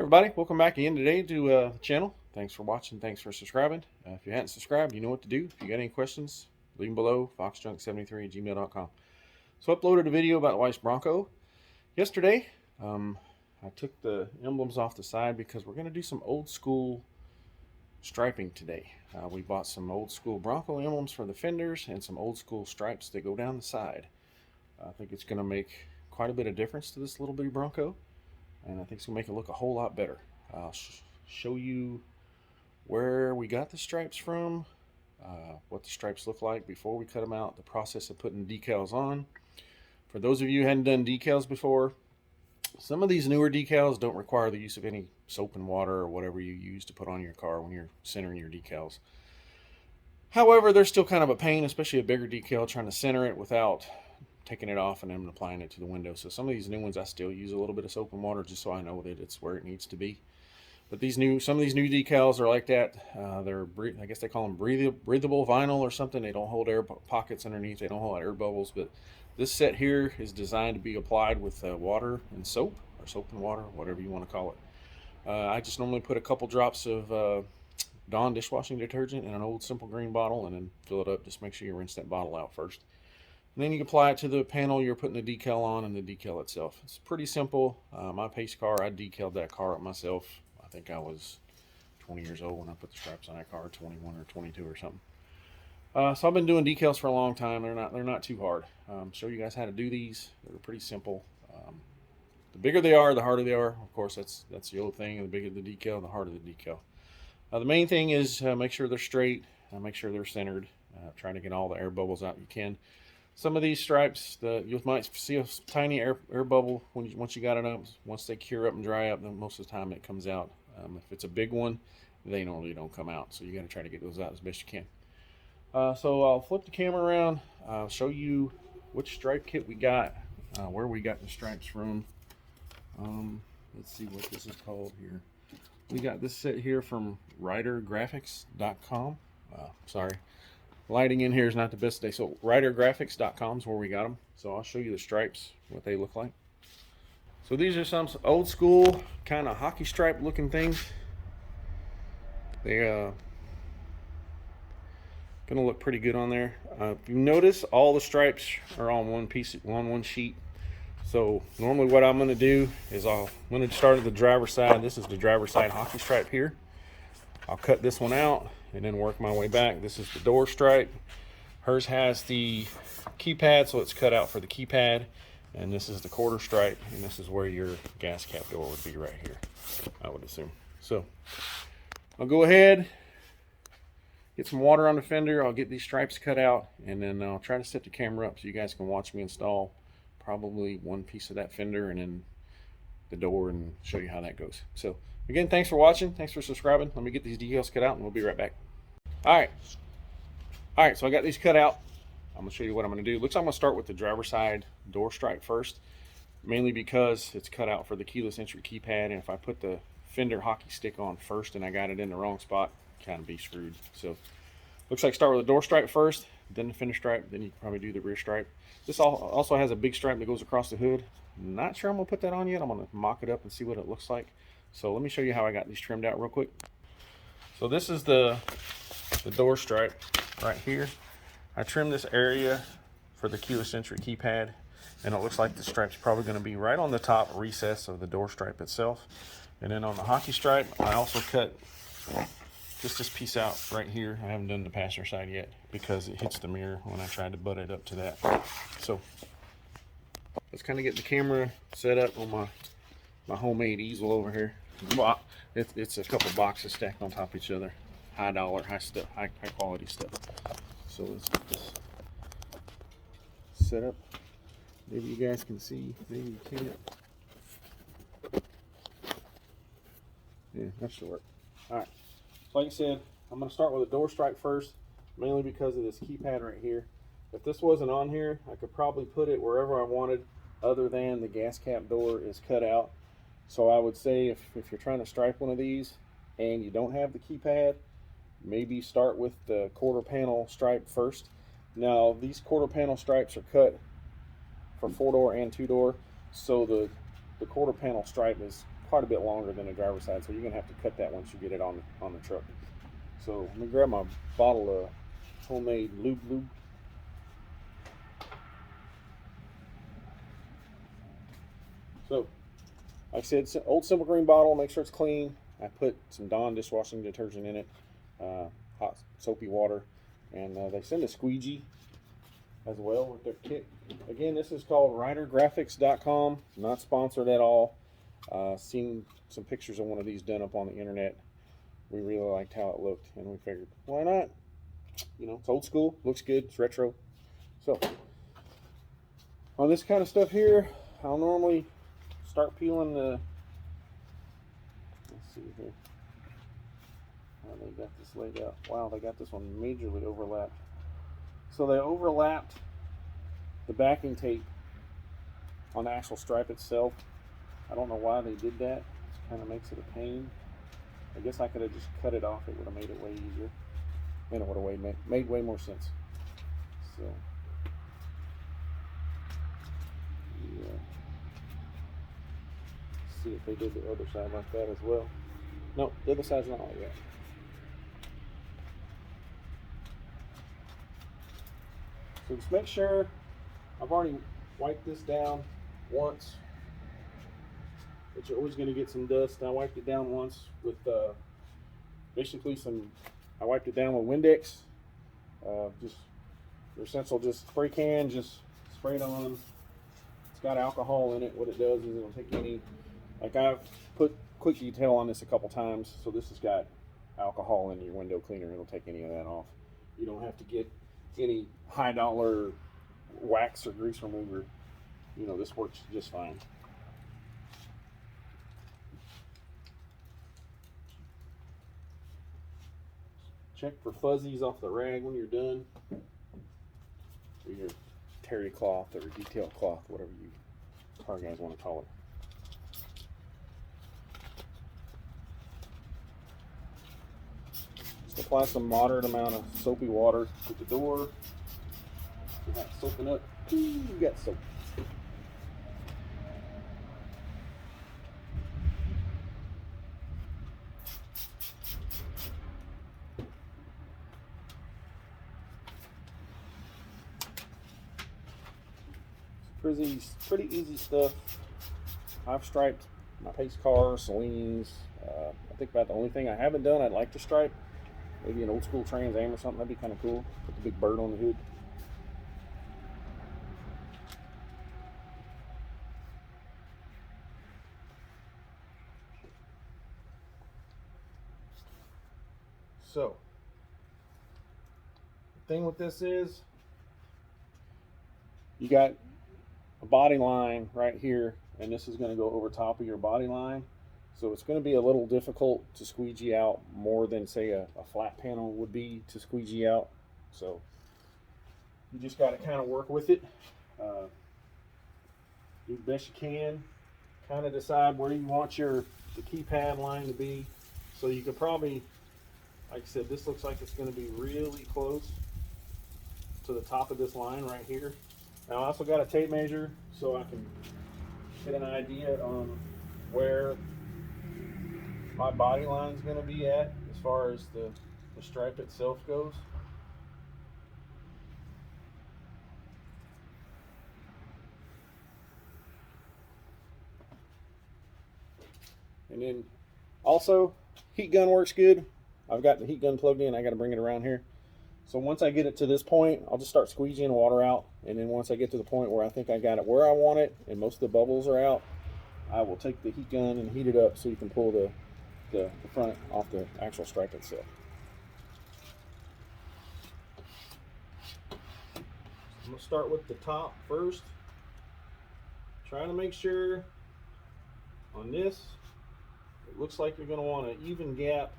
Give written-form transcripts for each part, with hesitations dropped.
everybody, welcome back again today to the channel. Thanks for watching, thanks for subscribing. If you hadn't subscribed, you know what to do. If you got any questions, leave them below, foxjunk73@gmail.com. So I uploaded a video about the wife's Bronco yesterday. I took the emblems off the side because we're going to do some old school striping today. We bought some old school Bronco emblems for the fenders and some old school stripes that go down the side. I think it's going to make quite a bit of difference to this little bitty Bronco, and I think it's going to make it look a whole lot better. I'll show you where we got the stripes from, what the stripes look like before we cut them out, the process of putting decals on. For those of you who hadn't done decals before, some of these newer decals don't require the use of any soap and water or whatever you use to put on your car when you're centering your decals. However, they're still kind of a pain, especially a bigger decal, trying to center it without taking it off and then applying it to the window. So some of these new ones I still use a little bit of soap and water just so I know that it's where it needs to be. But some of these new decals are like that. I guess they call them breathable vinyl or something. They don't hold air pockets underneath. They don't hold air bubbles. But this set here is designed to be applied with water and soap, or soap and water, whatever you want to call it. I just normally put a couple drops of Dawn dishwashing detergent in an old simple green bottle and then fill it up. Just make sure you rinse that bottle out first. And then you apply it to the panel you're putting the decal on and the decal itself. It's pretty simple. My pace car, I decaled that car up myself. I think I was 20 years old when I put the stripes on that car, 21 or 22 or something. So I've been doing decals for a long time. They're not too hard. Show you guys how to do these. They're pretty simple. The bigger they are, the harder they are. Of course, that's the old thing. The bigger the decal, the harder the decal. The main thing is make sure they're straight. Make sure they're centered. Try to get all the air bubbles out you can. Some of these stripes, you might see a tiny air bubble once you got it up. Once they cure up and dry up, then most of the time it comes out. If it's a big one, they normally don't come out. So you got to try to get those out as best you can. So I'll flip the camera around. I'll show you which stripe kit we got, where we got the stripes from. Let's see what this is called here. We got this set here from ridergraphics.com. Sorry. Lighting in here is not the best today. So ridergraphics.com is where we got them. So I'll show you the stripes, what they look like. So these are some old school kind of hockey stripe looking things. They're gonna look pretty good on there. If you notice, all the stripes are on one sheet. So normally what I'm gonna do is I'm gonna start at the driver's side. This is the driver's side hockey stripe here. I'll cut this one out and then work my way back. This is the door stripe. Hers has the keypad, so it's cut out for the keypad. And this is the quarter stripe, and this is where your gas cap door would be right here, I would assume. So I'll go ahead, get some water on the fender. I'll get these stripes cut out, and then I'll try to set the camera up so you guys can watch me install probably one piece of that fender and then the door and show you how that goes. So again, thanks for watching. Thanks for subscribing. Let me get these decals cut out and we'll be right back. All right, so I got these cut out. I'm gonna show you what I'm gonna do. Looks like I'm gonna start with the driver's side door stripe first, mainly because it's cut out for the keyless entry keypad, and if I put the fender hockey stick on first and I got it in the wrong spot, kind of be screwed. So looks like start with the door stripe first, then the fender stripe, then you can probably do the rear stripe. This also has a big stripe that goes across the hood. Not sure I'm gonna put that on yet. I'm gonna mock it up and see what it looks like. So let me show you how I got these trimmed out real quick. So this is the door stripe right here. I trimmed this area for the keyless entry keypad, and it looks like the stripe's probably going to be right on the top recess of the door stripe itself. And then on the hockey stripe, I also cut just this piece out right here. I haven't done the passenger side yet because it hits the mirror when I tried to butt it up to that. So let's kind of get the camera set up on my homemade easel over here. It's a couple boxes stacked on top of each other. High dollar, high quality stuff. So let's get this set up. Maybe you guys can see, maybe you can't. Yeah, that should work. All right, so like I said, I'm gonna start with a door stripe first, mainly because of this keypad right here. If this wasn't on here, I could probably put it wherever I wanted, other than the gas cap door is cut out. So I would say if you're trying to stripe one of these and you don't have the keypad, maybe start with the quarter panel stripe first. Now these quarter panel stripes are cut for 4-door and 2-door, so the quarter panel stripe is quite a bit longer than the driver's side, so you're gonna have to cut that once you get it on the truck. So let me grab my bottle of homemade lube. So, like I said, it's an old Simple Green bottle. Make sure it's clean. I put some Dawn dishwashing detergent in it, hot soapy water, and they send a squeegee as well with their kit. Again, this is called ridergraphics.com. Not sponsored at all. Seen some pictures of one of these done up on the internet. We really liked how it looked, and we figured, why not? You know, it's old school, looks good, it's retro. So, on this kind of stuff here, I'll normally start peeling the, let's see here, how they got this laid out. Wow, they got this one majorly overlapped. So they overlapped the backing tape on the actual stripe itself. I don't know why they did that. It kind of makes it a pain. I guess I could have just cut it off. It would have made it way easier. And it would have made way more sense. So, yeah. See if they did the other side like that as well. No, the other side's not like that. So just make sure, I've already wiped this down once, but you're always going to get some dust. I wiped it down once with basically I wiped it down with Windex. Just your essential just spray can, just spray it on. It's got alcohol in it. What it does is it'll take any, like I've put quick detail on this a couple times, so this has got alcohol in your window cleaner. It'll take any of that off. You don't have to get any high dollar wax or grease remover. You know, this works just fine. Check for fuzzies off the rag when you're done, or your terry cloth or detail cloth, whatever you car guys want to call it. Just apply some moderate amount of soapy water to the door. You got soaping up. You got soap. Pretty easy stuff. I've striped my pace car, Celine's. I think about the only thing I haven't done I'd like to stripe, maybe an old school Trans Am or something. That'd be kind of cool. Put the big bird on the hood. So, the thing with this is, you got a body line right here, and this is going to go over top of your body line, so it's going to be a little difficult to squeegee out more than say a flat panel would be to squeegee out. So you just got to kind of work with it, do the best you can, kind of decide where you want the keypad line to be. So you could probably, like I said, this looks like it's going to be really close to the top of this line right here. Now I also got a tape measure so I can get an idea on where my body line is going to be at as far as the stripe itself goes. And then also, heat gun works good. I've got the heat gun plugged in. I got to bring it around here. So once I get it to this point, I'll just start squeegeeing water out. And then once I get to the point where I think I got it where I want it and most of the bubbles are out, I will take the heat gun and heat it up so you can pull the front off the actual stripe itself. I'm going to start with the top first. Trying to make sure on this, it looks like you're going to want an even gap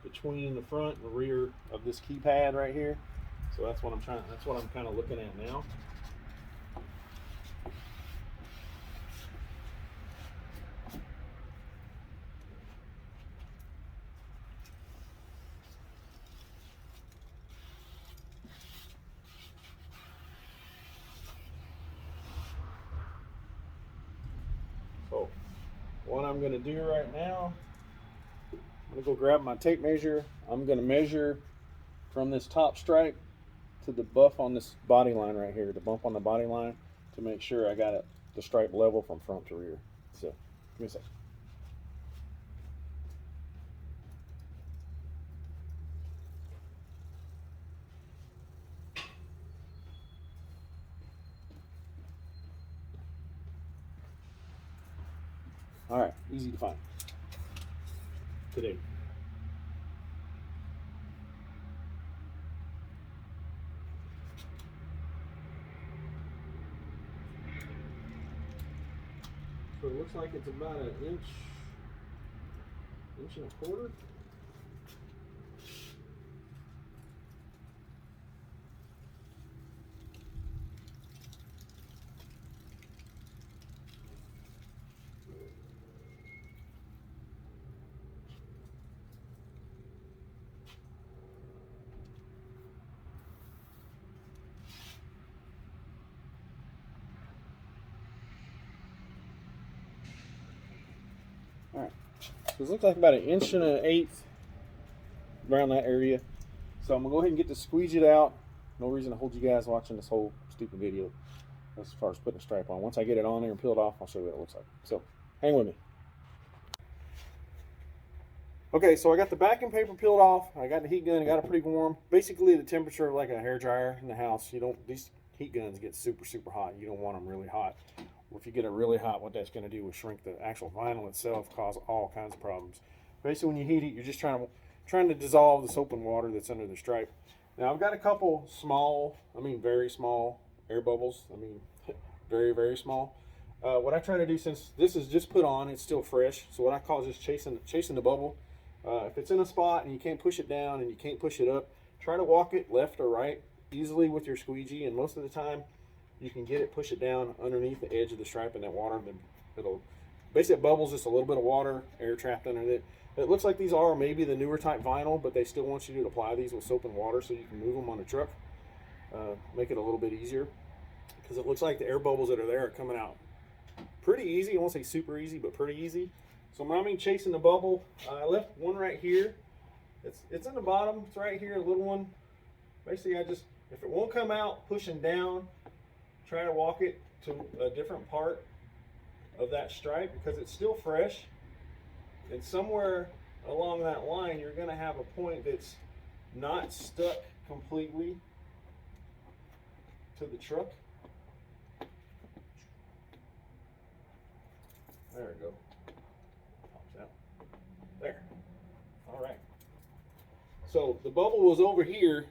between the front and the rear of this keypad right here. So that's what I'm kind of looking at now. So what I'm going to do right now, I'm going to go grab my tape measure. I'm going to measure from this top stripe to the buff on this body line right here, the bump on the body line, to make sure I got it the stripe level from front to rear. So, give me a second. All right, easy to find today. So it looks like it's about an inch and a quarter. All right, so it looks like about an inch and an eighth around that area. So I'm gonna go ahead and get this squeegeed out. No reason to hold you guys watching this whole stupid video as far as putting a stripe on. Once I get it on there and peel it off, I'll show you what it looks like. So hang with me. Okay, so I got the backing paper peeled off. I got the heat gun. I got it pretty warm. Basically, the temperature of like a hair dryer in the house. These heat guns get super, super hot. You don't want them really hot. Or if you get it really hot, what that's going to do is shrink the actual vinyl itself, cause all kinds of problems. Basically, when you heat it, you're just trying to dissolve the soap and water that's under the stripe. Now, I've got a couple small, very small air bubbles. Very, very small. What I try to do, since this is just put on, it's still fresh. So what I call is just chasing the bubble. If it's in a spot and you can't push it down and you can't push it up, try to walk it left or right easily with your squeegee, and most of the time you can get it, push it down underneath the edge of the stripe, and that water, it'll basically, it bubbles just a little bit of water, air trapped under it. It looks like these are maybe the newer type vinyl, but they still want you to apply these with soap and water so you can move them on the truck, make it a little bit easier, because it looks like the air bubbles that are there are coming out pretty easy. I won't say super easy, but pretty easy. So when I'm chasing the bubble, I left one right here. It's in the bottom. It's right here, a little one. Basically, if it won't come out pushing down, try to walk it to a different part of that stripe because it's still fresh. And somewhere along that line, you're going to have a point that's not stuck completely to the truck. There we go. Pops out. There. All right. So the bubble was over here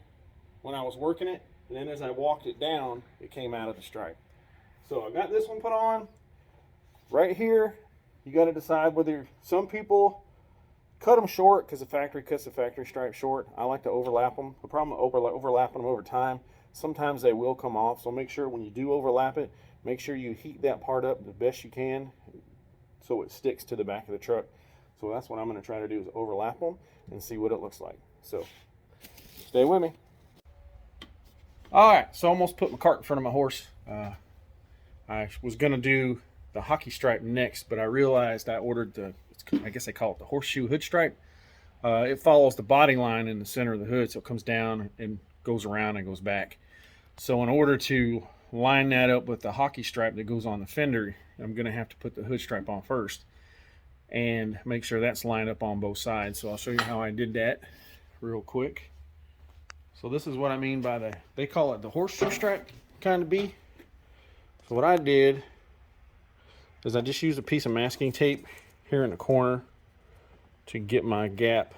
when I was working it, and then as I walked it down, it came out of the stripe. So I got this one put on. Right here, you got to decide whether, some people cut them short because the factory cuts the factory stripe short. I like to overlap them. The problem with overlapping them over time, sometimes they will come off. So make sure when you do overlap it, make sure you heat that part up the best you can so it sticks to the back of the truck. So that's what I'm going to try to do, is overlap them and see what it looks like. So stay with me. All right, so I almost put my cart in front of my horse. I was going to do the hockey stripe next, but I realized I ordered I guess they call it the horseshoe hood stripe. It follows the body line in the center of the hood, so it comes down and goes around and goes back. So in order to line that up with the hockey stripe that goes on the fender, I'm going to have to put the hood stripe on first and make sure that's lined up on both sides. So I'll show you how I did that real quick. So this is what I mean by they call it the horseshoe stripe kind of bee. So what I did is I just used a piece of masking tape here in the corner to get my gap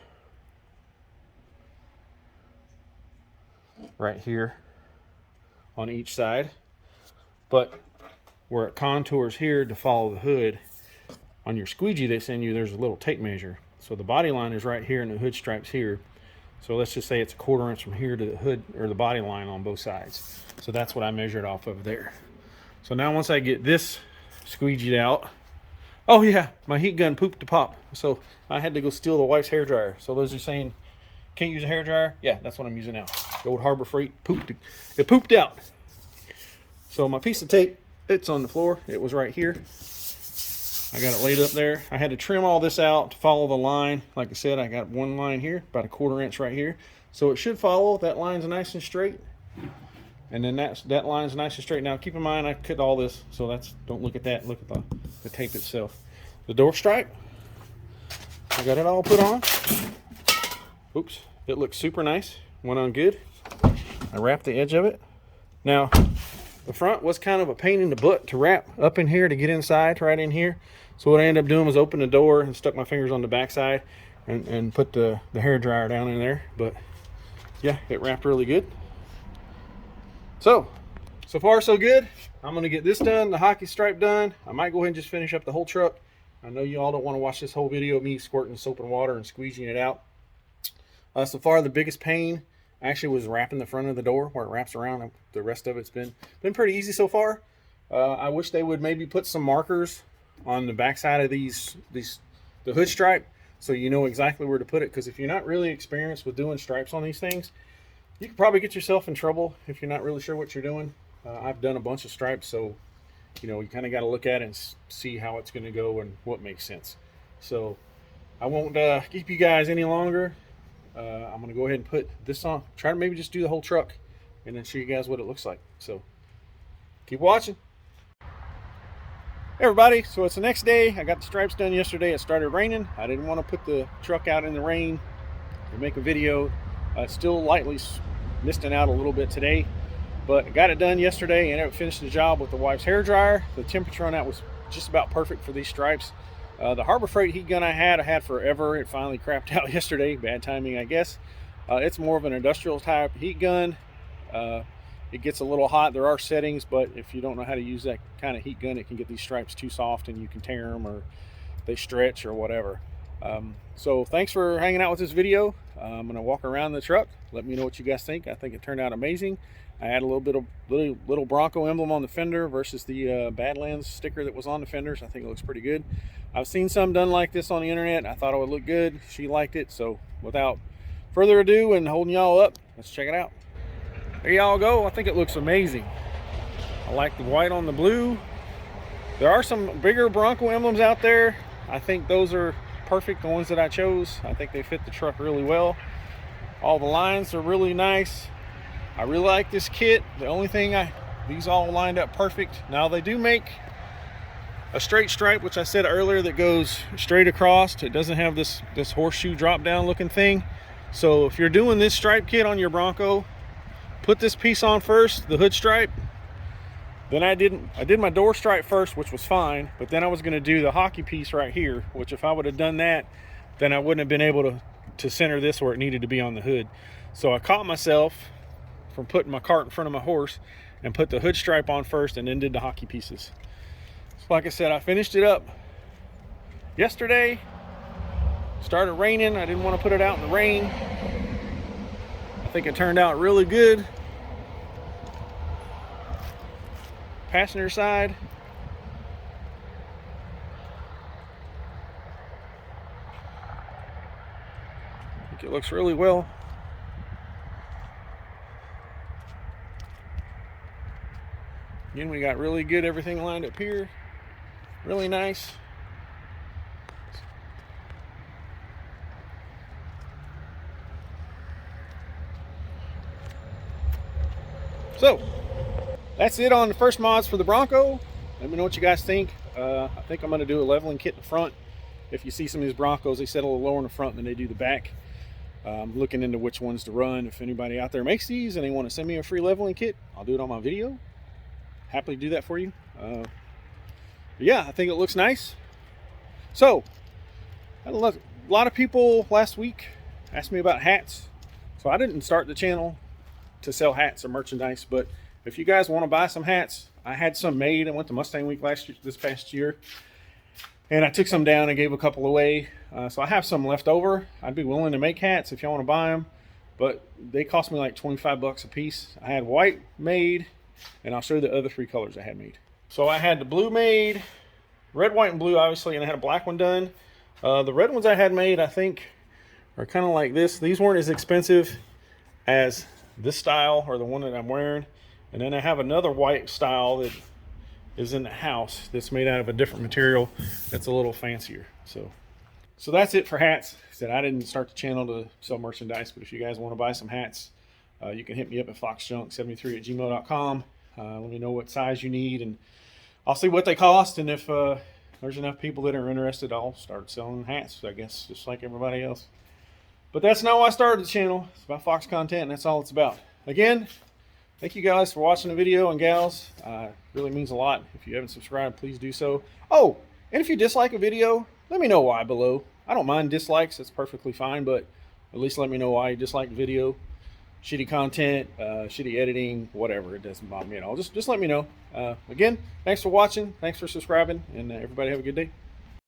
right here on each side. But where it contours here to follow the hood, on your squeegee they send you, there's a little tape measure. So the body line is right here and the hood stripe's here. So let's just say it's a 1/4 inch from here to the hood or the body line on both sides. So that's what I measured off of there. So now once I get this squeegeed out, oh yeah, my heat gun pooped to pop. So I had to go steal the wife's hair dryer. So those are saying, can't use a hair dryer? Yeah, that's what I'm using now. The old Harbor Freight it pooped out. So my piece of tape, it's on the floor. It was right here. I got it laid up there. I had to trim all this out to follow the line. Like I said, I got one line here, about a 1/4 inch right here. So it should follow. That line's nice and straight. And then that line's nice and straight. Now keep in mind, I cut all this, so don't look at that. Look at the tape itself. The door stripe, I got it all put on. Oops, it looks super nice. Went on good. I wrapped the edge of it. Now, the front was kind of a pain in the butt to wrap up in here to get inside, right in here. So what I ended up doing was open the door and stuck my fingers on the back side and put the hair dryer down in there. But yeah, it wrapped really good. So far so good. I'm gonna get this done, the hockey stripe done. I might go ahead and just finish up the whole truck. I know you all don't want to watch this whole video of me squirting soap and water and squeegeeing it out. So far, the biggest pain actually was wrapping the front of the door where it wraps around. The rest of it's been pretty easy so far. I wish they would maybe put some markers on the back side of the hood stripe, so you know exactly where to put it. Because if you're not really experienced with doing stripes on these things, you can probably get yourself in trouble if you're not really sure what you're doing. I've done a bunch of stripes, so you know you kind of got to look at it and see how it's going to go and what makes sense. So I won't keep you guys any longer. I'm going to go ahead and put this on. Try to maybe just do the whole truck and then show you guys what it looks like. So keep watching. Hey everybody, so it's the next day. I got the stripes done yesterday. It started raining. I didn't want to put the truck out in the rain and make a video. It's still lightly misting out a little bit today, but I got it done yesterday and I finished the job with the wife's hair dryer. The temperature on that was just about perfect for these stripes. The Harbor Freight heat gun I had forever. It finally crapped out yesterday. Bad timing, I guess. It's more of an industrial type heat gun. It gets a little hot. There are settings, but if you don't know how to use that kind of heat gun, it can get these stripes too soft and you can tear them or they stretch or whatever. So thanks for hanging out with this video. I'm going to walk around the truck. Let me know what you guys think. I think it turned out amazing. I had a little bit of little Bronco emblem on the fender versus the Badlands sticker that was on the fenders. I think it looks pretty good. I've seen some done like this on the internet. I thought it would look good. She liked it. So without further ado and holding y'all up, let's check it out. There y'all go. I think it looks amazing. I like the white on the blue. There are some bigger Bronco emblems out there. I think those are perfect, the ones that I chose. I think they fit the truck really well. All the lines are really nice. I really like this kit. The only thing, these all lined up perfect. Now they do make a straight stripe, which I said earlier, that goes straight across. It doesn't have this horseshoe drop down looking thing. So if you're doing this stripe kit on your Bronco, put this piece on first, the hood stripe. Then I did my door stripe first, which was fine, but then I was going to do the hockey piece right here, which if I would have done that, then I wouldn't have been able to center this where it needed to be on the hood. So I caught myself from putting my cart in front of my horse and put the hood stripe on first and then did the hockey pieces. So like I said, I finished it up yesterday. Started raining. I didn't want to put it out in the rain. I think it turned out really good. Passenger side. I think it looks really well. Again, we got really good everything lined up here. Really nice. So that's it on the first mods for the Bronco. Let me know what you guys think. I think I'm going to do a leveling kit in the front. If you see some of these Broncos, they settle a little lower in the front than they do the back. I'm looking into which ones to run. If anybody out there makes these and they want to send me a free leveling kit, I'll do it on my video. Happily do that for you. Yeah, I think it looks nice. So a lot of people last week asked me about hats. So I didn't start the channel to sell hats or merchandise, but if you guys want to buy some hats, I had some made. I went to Mustang Week this past year, and I took some down and gave a couple away. So I have some left over. I'd be willing to make hats if y'all want to buy them, but they cost me like 25 bucks a piece. I had white made, and I'll show you the other 3 colors I had made. So I had the blue made, red, white, and blue, obviously, and I had a black one done. The red ones I had made, I think, are kind of like this. These weren't as expensive as this style or the one that I'm wearing. And then I have another white style that is in the house that's made out of a different material that's a little fancier. So that's it for hats. I said I didn't start the channel to sell merchandise, but if you guys want to buy some hats, you can hit me up at foxjunk73@gmail.com. Let me know what size you need, and I'll see what they cost. And if there's enough people that are interested, I'll start selling hats, I guess, just like everybody else. But that's not why I started the channel. It's about Fox content, and that's all it's about. Again, thank you guys for watching the video, and gals. It really means a lot. If you haven't subscribed, please do so. Oh, and if you dislike a video, let me know why below. I don't mind dislikes. It's perfectly fine, but at least let me know why you dislike the video. Shitty content, shitty editing, whatever. It doesn't bother me at all. Just let me know. Again, thanks for watching. Thanks for subscribing, and everybody have a good day.